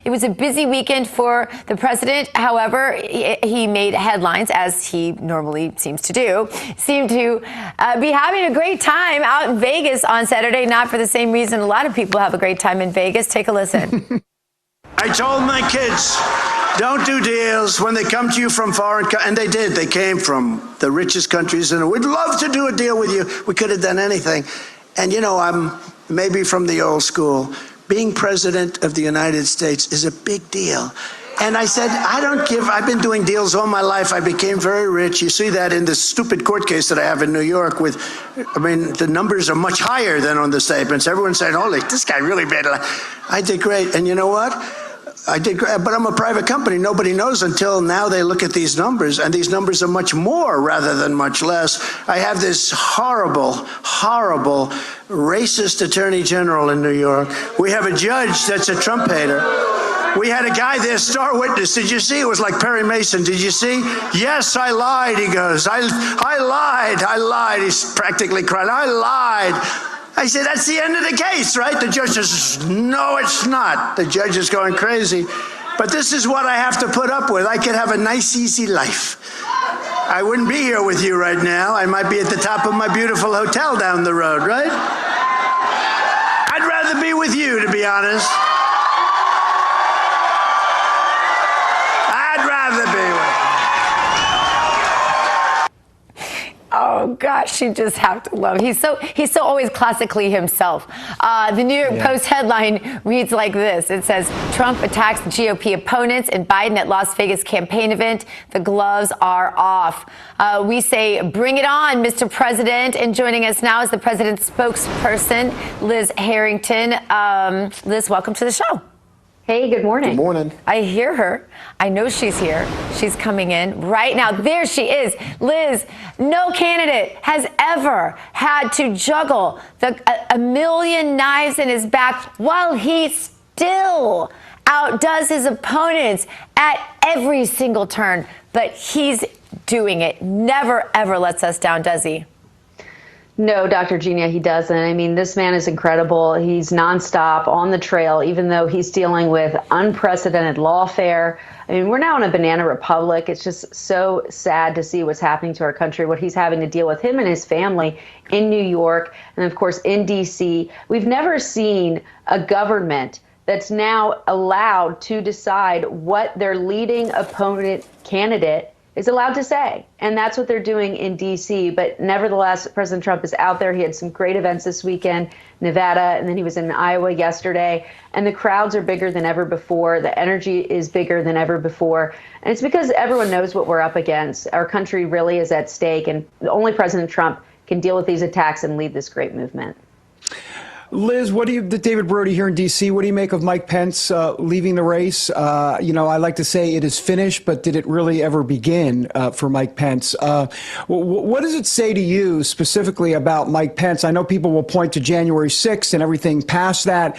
It was a busy weekend for the president. However, he made headlines, as he normally seems to do. Seemed to be having a great time out in Vegas on Saturday, not for the same reason a lot of people have a great time in Vegas. Take a listen. I told my kids, don't do deals when they come to you from foreign countries. And they did. They came from the richest countries, and we'd love to do a deal with you. We could have done anything. And, you know, I'm maybe from the old school. Being president of the United States is a big deal. And I said, I've been doing deals all my life. I became very rich. You see that in this stupid court case that I have in New York with, the numbers are much higher than on the statements. Everyone's saying, holy, this guy really made it. I did great. And you know what? I did great, but I'm a private company. Nobody knows until now they look at these numbers, and these numbers are much more rather than much less. I have this horrible, horrible, racist attorney general in New York. We have a judge that's a Trump hater. We had a guy there, star witness. Did you see? It was like Perry Mason. Did you see? Yes, I lied, he goes. I lied. He's practically crying. I lied. I said, that's the end of the case, right? The judge says, no, it's not. The judge is going crazy. But this is what I have to put up with. I could have a nice, easy life. I wouldn't be here with you right now. I might be at the top of my beautiful hotel down the road, right? I'd rather be with you, to be honest. I'd rather be with you. Oh gosh, you just have to love. He's so always classically himself. The New York Post headline reads like this. It says, Trump attacks the GOP opponents in Biden at Las Vegas campaign event. The gloves are off. We say, bring it on, Mr. President. And joining us now is the president's spokesperson, Liz Harrington. Liz, welcome to the show. Hey, good morning. Good morning. I hear her. I know she's here. She's coming in right now. There she is. Liz, no candidate has ever had to juggle a million knives in his back while he still outdoes his opponents at every single turn. But he's doing it. Never, ever lets us down, does he? No, Dr. Genia, he doesn't. I mean, this man is incredible. He's nonstop on the trail, even though he's dealing with unprecedented lawfare. I mean, we're now in a banana republic. It's just so sad to see what's happening to our country, what he's having to deal with, him and his family in New York, and of course in D.C. We've never seen a government that's now allowed to decide what their leading opponent candidate is allowed to say. And that's what they're doing in D.C. But nevertheless, President Trump is out there. He had some great events this weekend, Nevada, and then he was in Iowa yesterday. And the crowds are bigger than ever before. The energy is bigger than ever before. And it's because everyone knows what we're up against. Our country really is at stake. And only President Trump can deal with these attacks and lead this great movement. Liz, David Brody here in D.C., what do you make of Mike Pence leaving the race? I like to say it is finished, but did it really ever begin for Mike Pence? What does it say to you specifically about Mike Pence? I know people will point to January 6th and everything past that,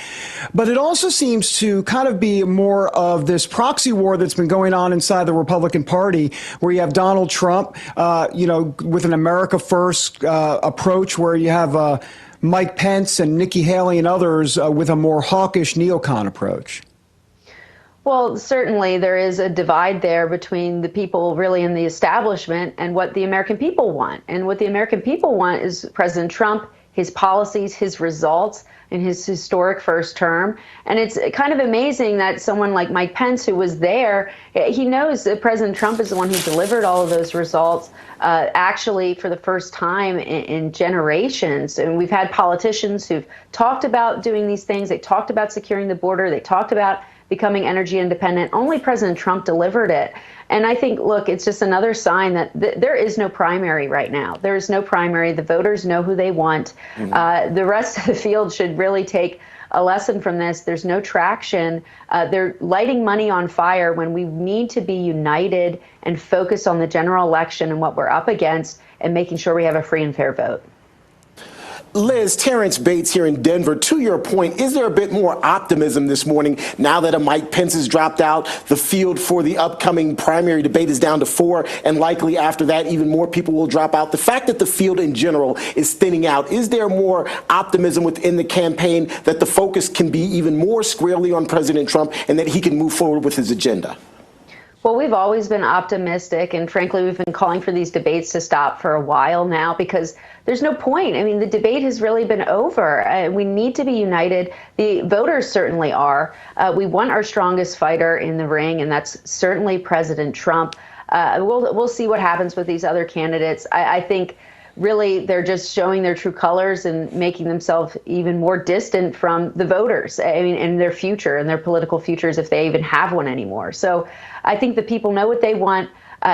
but it also seems to kind of be more of this proxy war that's been going on inside the Republican Party, where you have Donald Trump, with an America First approach, where you have Mike Pence and Nikki Haley and others with a more hawkish neocon approach. Well, certainly there is a divide there between the people really in the establishment and what the American people want. And what the American people want is President Trump, his policies, his results, in his historic first term. And it's kind of amazing that someone like Mike Pence, who was there, he knows that President Trump is the one who delivered all of those results, actually for the first time in generations. And we've had politicians who've talked about doing these things. They talked about securing the border. They talked about becoming energy independent. Only President Trump delivered it. And I think, look, it's just another sign that there is no primary right now. There is no primary. The voters know who they want. The rest of the field should really take a lesson from this. There's no traction. They're lighting money on fire when we need to be united and focus on the general election and what we're up against and making sure we have a free and fair vote. Liz, Terrence Bates here in Denver. To your point, is there a bit more optimism this morning now that a Mike Pence has dropped out? The field for the upcoming primary debate is down to 4, and likely after that, even more people will drop out. The fact that the field in general is thinning out, is there more optimism within the campaign that the focus can be even more squarely on President Trump and that he can move forward with his agenda? Well, we've always been optimistic, and frankly, we've been calling for these debates to stop for a while now because there's no point. I mean, the debate has really been over. We need to be united. The voters certainly are. We want our strongest fighter in the ring, and that's certainly President Trump. We'll see what happens with these other candidates. I think really they're just showing their true colors and making themselves even more distant from the voters, I mean, and their future and their political futures, if they even have one anymore. So I think the people know what they want.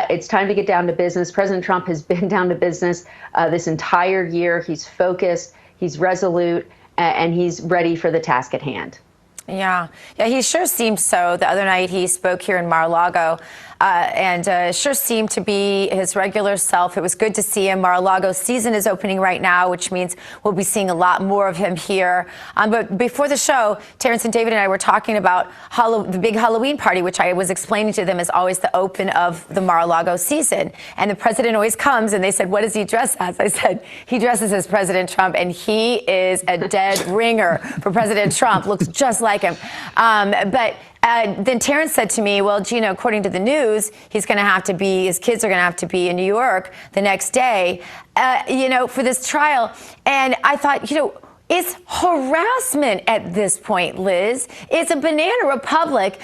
It's time to get down to business. President Trump has been down to business this entire year. He's focused, he's resolute, and he's ready for the task at hand. Yeah, he sure seemed so. The other night he spoke here in Mar-a-Lago and sure seemed to be his regular self. It was good to see him. Mar-a-Lago season is opening right now, which means we'll be seeing a lot more of him here. But before the show, Terrence and David and I were talking about the big Halloween party, which I was explaining to them is always the open of the Mar-a-Lago season. And the president always comes, and they said, what does he dress as? I said, he dresses as President Trump, and he is a dead ringer for President Trump. Looks just like him. Then Terrence said to me, well, Gina, according to the news, his kids are going to have to be in New York the next day, for this trial. And I thought, it's harassment at this point, Liz. It's a banana republic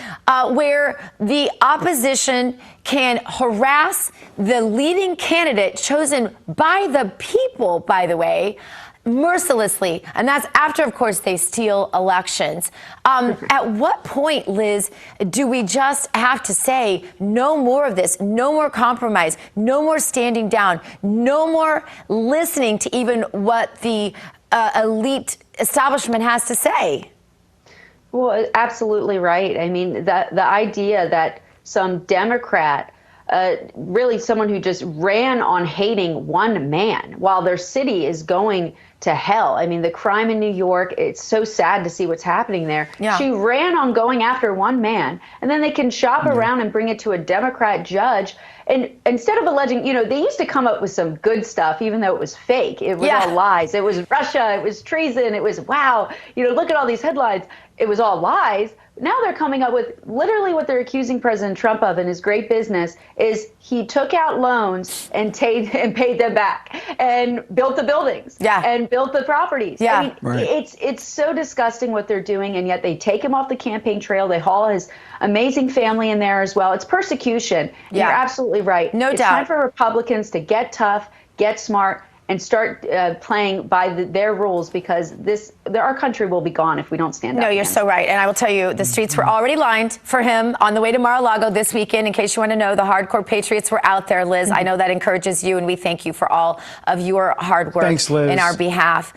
where the opposition can harass the leading candidate chosen by the people, by the way, mercilessly. And that's after, of course, they steal elections. At what point, Liz, do we just have to say no more of this, no more compromise, no more standing down, no more listening to even what the elite establishment has to say? Well, absolutely right. I mean, the idea that some Democrat, really someone who just ran on hating one man while their city is going to hell. I mean, the crime in New York, it's so sad to see what's happening there. Yeah. She ran on going after one man, and then they can shop around and bring it to a Democrat judge. And instead of alleging, they used to come up with some good stuff, even though it was fake. It was all lies. It was Russia. It was treason. It was, wow, look at all these headlines. It was all lies. Now they're coming up with literally what they're accusing President Trump of in his great business is he took out loans and paid them back and built the buildings and built the properties. I mean, it's so disgusting what they're doing, and yet they take him off the campaign trail. They haul his amazing family in there as well. It's persecution. You're absolutely right. No doubt. It's time for Republicans to get tough, get smart, and start playing by their rules, because our country will be gone if we don't stand up. No, you're so right. And I will tell you, the streets were already lined for him on the way to Mar-a-Lago this weekend. In case you want to know, the hardcore patriots were out there, Liz. I know that encourages you, and we thank you for all of your hard work. Thanks, Liz. In our behalf.